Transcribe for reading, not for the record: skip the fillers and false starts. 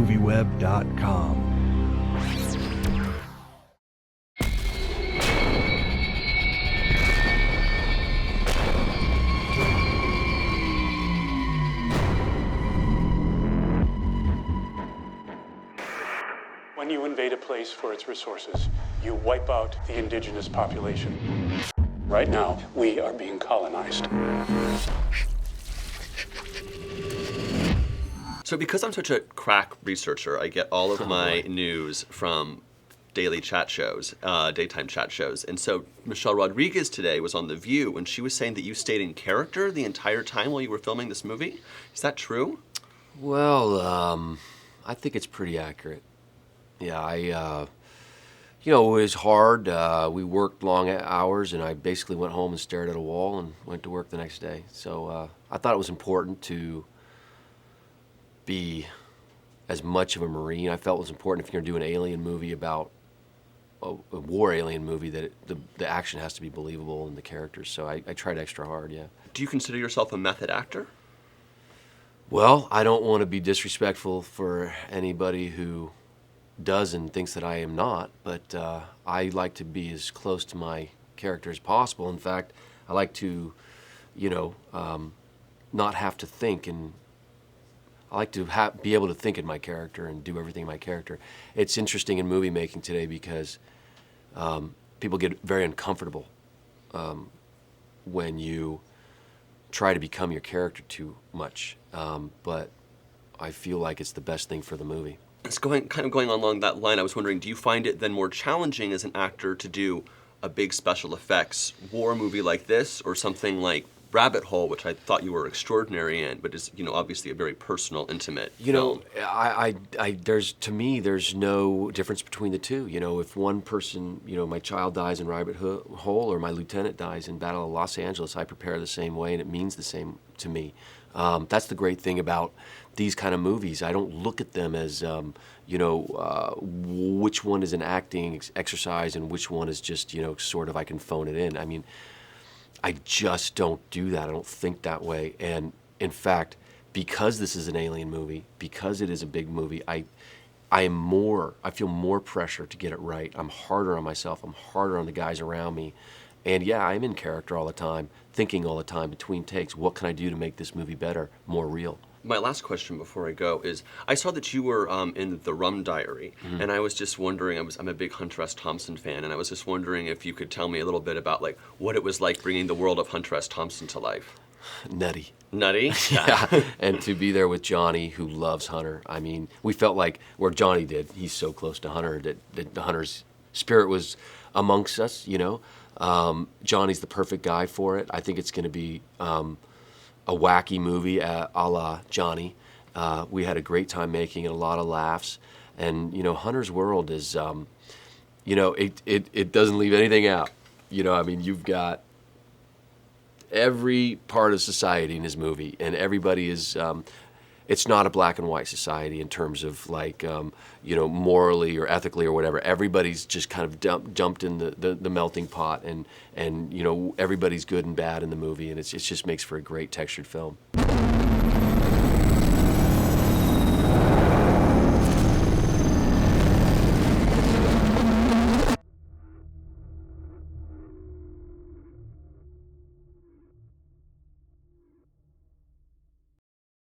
MovieWeb.com. When you invade a place for its resources, you wipe out the indigenous population. Right now, we are being colonized. So because I'm such a crack researcher, I get all of my news from daily chat shows, daytime chat shows. And so Michelle Rodriguez today was on The View, and she was saying that you stayed in character the entire time while you were filming this movie. Is that true? Well, I think it's pretty accurate. Yeah, it was hard. We worked long hours, and I basically went home and stared at a wall and went to work the next day. So I thought it was important to be as much of a Marine. I felt it was important if you're going to do an alien movie about a war alien movie that the action has to be believable in the characters. So I tried extra hard, yeah. Do you consider yourself a method actor? Well, I don't want to be disrespectful for anybody who does and thinks that I am not, but I like to be as close to my character as possible. In fact, I like to, not have to think, and I like to be able to think in my character and do everything in my character. It's interesting in movie making today because people get very uncomfortable when you try to become your character too much, but I feel like it's the best thing for the movie. It's going along that line. I was wondering, do you find it then more challenging as an actor to do a big special effects war movie like this, or something like Rabbit Hole, which I thought you were extraordinary in, but is obviously a very personal, intimate film? To me, there's no difference between the two. If one person, my child dies in Rabbit Hole, or my lieutenant dies in Battle of Los Angeles, I prepare the same way, and it means the same to me. That's the great thing about these kind of movies. I don't look at them as, which one is an acting exercise and which one is just, sort of I can phone it in. I mean, I just don't do that. I don't think that way. And in fact, because this is an alien movie, because it is a big movie, I feel more pressure to get it right. I'm harder on myself. I'm harder on the guys around me. And yeah, I'm in character all the time, thinking all the time between takes. What can I do to make this movie better, more real? My last question before I go is, I saw that you were in the Rum Diary, and I was just wondering, I'm a big Hunter S. Thompson fan, and I was just wondering if you could tell me a little bit about what it was like bringing the world of Hunter S. Thompson to life. Nutty. Nutty? Yeah, and to be there with Johnny, who loves Hunter. I mean, we felt like where Johnny did, he's so close to Hunter, that Hunter's spirit was amongst us, Johnny's the perfect guy for it. I think it's going to be a wacky movie a la Johnny. We had a great time making it, a lot of laughs. And, Hunter's world is, it doesn't leave anything out. You've got every part of society in his movie, and everybody is, it's not a black and white society in terms of morally or ethically or whatever. Everybody's just kind of jumped in the melting pot, and everybody's good and bad in the movie, and it just makes for a great textured film.